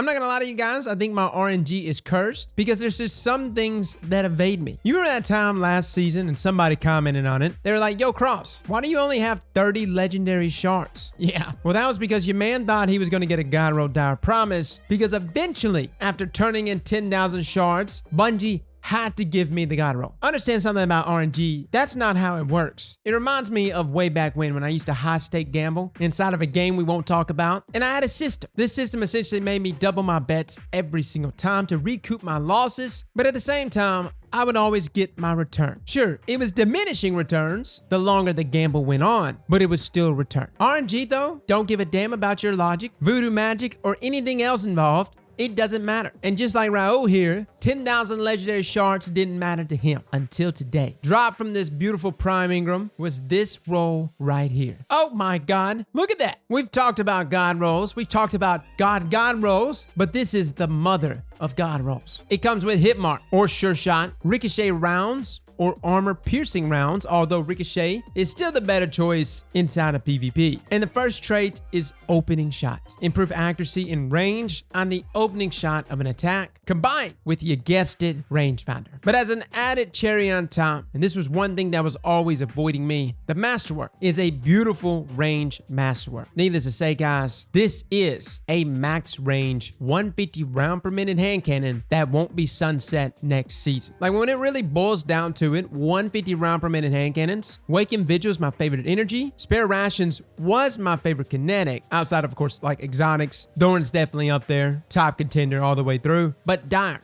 I'm not gonna lie to you guys, I think my RNG is cursed because there's just some things that evade me. You remember that time last season and somebody commented on it? They were like, yo, Cross, why do you only have 30 legendary shards? Yeah, well, that was because your man thought he was gonna get a God Roll Dire Promise because eventually, after turning in 10,000 shards, Bungie had to give me the God Roll. Understand something about RNG, that's not how it works. It reminds me of way back when I used to high stake gamble inside of a game we won't talk about, and I had a system. This system essentially made me double my bets every single time to recoup my losses, but at the same time, I would always get my return. Sure, it was diminishing returns the longer the gamble went on, but it was still a return. RNG though, don't give a damn about your logic, voodoo magic, or anything else involved. It doesn't matter. And just like Raul here, 10,000 legendary shards didn't matter to him until today. Dropped from this beautiful Prime Ingram was this roll right here. Oh my God, look at that. We've talked about God rolls. We've talked about God rolls, but this is the mother of God rolls. It comes with hit mark or sure shot, ricochet rounds, or armor piercing rounds, although ricochet is still the better choice inside of PvP. And the first trait is opening shot. Improve accuracy and range on the opening shot of an attack, combined with, you guessed it, rangefinder. But as an added cherry on top, and this was one thing that was always avoiding me, the masterwork is a beautiful range masterwork. Needless to say, guys, this is a max range 150 round per minute hand cannon that won't be sunset next season. Like when it really boils down to it, 150 round per minute hand cannons. Waking Vigil is my favorite energy. Spare Rations was my favorite kinetic, outside of course, like exotics. Doran's definitely up there, top contender all the way through. But Dyer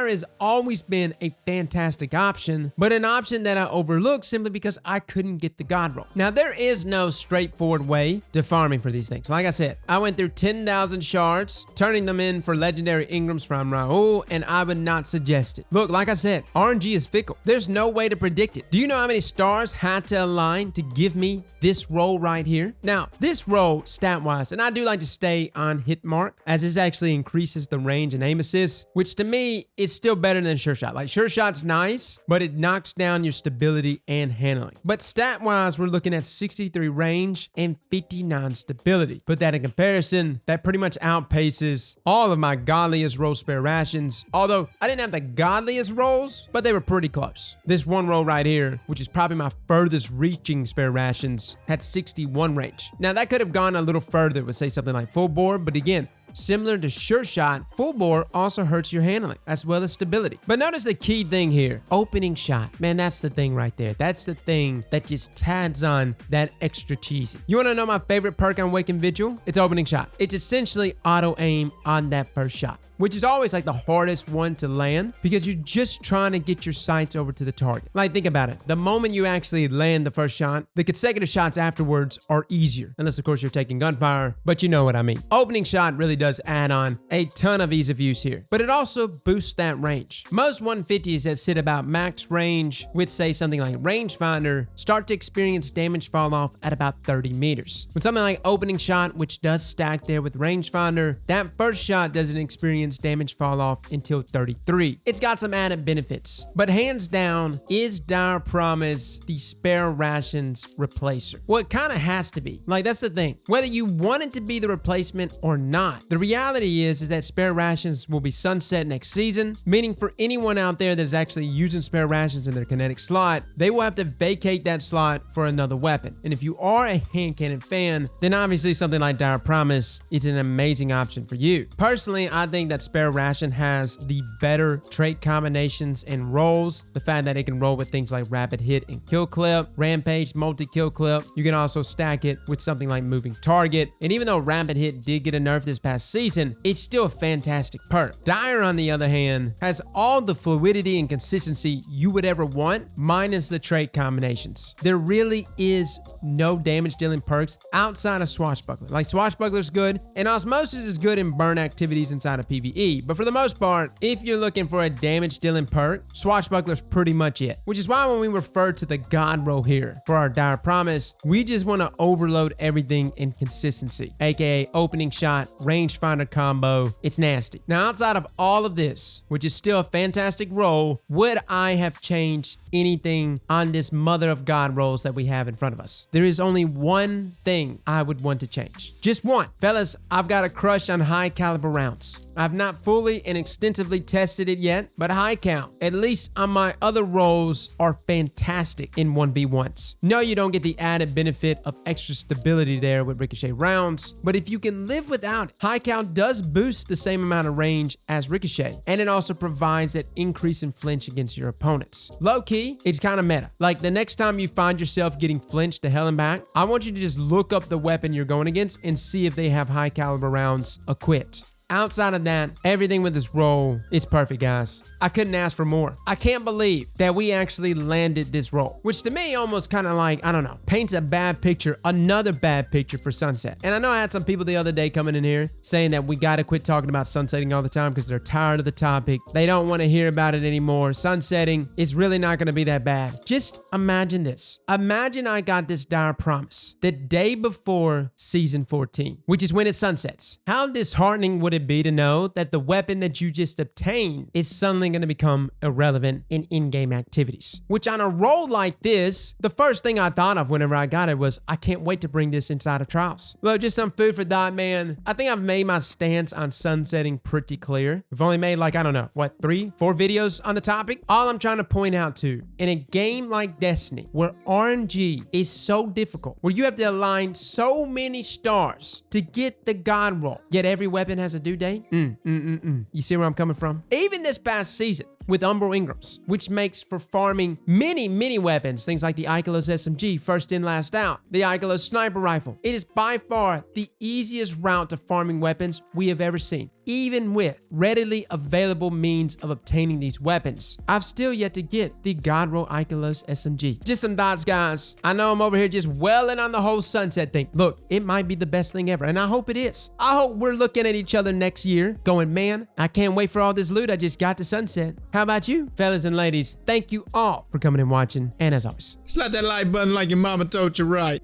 has always been a fantastic option, but an option that I overlooked simply because I couldn't get the God Roll. Now, there is no straightforward way to farming for these things. Like I said, I went through 10,000 shards, turning them in for legendary Ingrams from Raul, and I would not suggest it. Look, like I said, RNG is fickle. There's no way to predict it. Do you know how many stars had to align to give me this roll right here? Now, this roll stat-wise, and I do like to stay on hit mark, as this actually increases the range and aim assist, which to me is still better than sure shot. Like sure shot's nice, but it knocks down your stability and handling. But stat-wise, we're looking at 63 range and 59 stability. Put that in comparison, that pretty much outpaces all of my godliest roll spare rations. Although I didn't have the godliest rolls, but they were pretty close. This one roll right here, which is probably my furthest reaching spare rations, had 61 range. Now that could have gone a little further with say something like full bore, but again, similar to sure shot, full bore also hurts your handling as well as stability. But notice the key thing here, opening shot. Man, that's the thing right there. That's the thing that just tads on that extra cheesy. You want to know my favorite perk on Waking Vigil? It's opening shot. It's essentially auto aim on that first shot, which is always like the hardest one to land because you're just trying to get your sights over to the target. Like think about it. The moment you actually land the first shot, the consecutive shots afterwards are easier. Unless of course you're taking gunfire, but you know what I mean. Opening shot really does add on a ton of ease of use here, but it also boosts that range. Most 150s that sit about max range with say something like rangefinder start to experience damage fall off at about 30 meters. With something like opening shot, which does stack there with rangefinder, that first shot doesn't experience damage fall off until 33. It's got some added benefits, but hands down, is Dire Promise the spare rations replacer? Well, it kind of has to be. Like that's the thing. Whether you want it to be the replacement or not, the reality is that spare rations will be sunset next season, meaning for anyone out there that's actually using spare rations in their kinetic slot, they will have to vacate that slot for another weapon. And if you are a hand cannon fan, then obviously something like Dire Promise is an amazing option for you. Personally, I think that spare ration has the better trait combinations and rolls. The fact that it can roll with things like rapid hit and kill clip, rampage, multi-kill clip. You can also stack it with something like moving target. And even though rapid hit did get a nerf this past season, it's still a fantastic perk. Dyer, on the other hand, has all the fluidity and consistency you would ever want, minus the trait combinations. There really is no damage dealing perks outside of Swashbuckler. Like Swashbuckler's good, and Osmosis is good in burn activities inside of PvE, but for the most part, if you're looking for a damage dealing perk, Swashbuckler's pretty much it. Which is why when we refer to the God roll here for our Dire Promise, we just want to overload everything in consistency, aka opening shot, rangefinder combo. It's nasty. Now outside of all of this, which is still a fantastic roll, would I have changed anything on this mother of God rolls that we have in front of us. There is only one thing I would want to change. Just one. Fellas, I've got a crush on high caliber rounds. I've not fully and extensively tested it yet, but high count, at least on my other rolls, are fantastic in 1v1s. No, you don't get the added benefit of extra stability there with ricochet rounds, but if you can live without it, high count does boost the same amount of range as ricochet, and it also provides that increase in flinch against your opponents. Low key, it's kind of meta. Like the next time you find yourself getting flinched to hell and back, I want you to just look up the weapon you're going against and see if they have high caliber rounds equipped. Outside of that, everything with this roll is perfect, guys. I couldn't ask for more. I can't believe that we actually landed this roll, which to me almost kind of like, I don't know, paints a bad picture, another bad picture for Sunset. And I know I had some people the other day coming in here saying that we got to quit talking about sunsetting all the time because they're tired of the topic. They don't want to hear about it anymore. Sunsetting is really not going to be that bad. Just imagine this. Imagine I got this dire promise the day before season 14, which is when it sunsets. How disheartening would it be to know that the weapon that you just obtained is suddenly going to become irrelevant in in-game activities? Which on a roll like this, the first thing I thought of whenever I got it was, I can't wait to bring this inside of trials. Well, just some food for thought, man. I think I've made my stance on sunsetting pretty clear. We've only made like, I don't know, what, 3, 4 videos on the topic? All I'm trying to point out to, in a game like Destiny, where RNG is so difficult, where you have to align so many stars to get the God roll, yet every weapon has a due date. You see where I'm coming from? Even this past season, with Umbral Ingrams, which makes for farming many weapons, things like the Ikelos SMG, first in, last out, the Ikelos sniper rifle. It is by far the easiest route to farming weapons we have ever seen. Even with readily available means of obtaining these weapons, I've still yet to get the Godroll Ikelos SMG. Just some thoughts, guys. I know I'm over here just welling on the whole sunset thing. Look, it might be the best thing ever, and I hope it is. I hope we're looking at each other next year going, man, I can't wait for all this loot I just got to sunset. How about you? Fellas and ladies, thank you all for coming and watching, and as always, slap that like button like your mama told you right.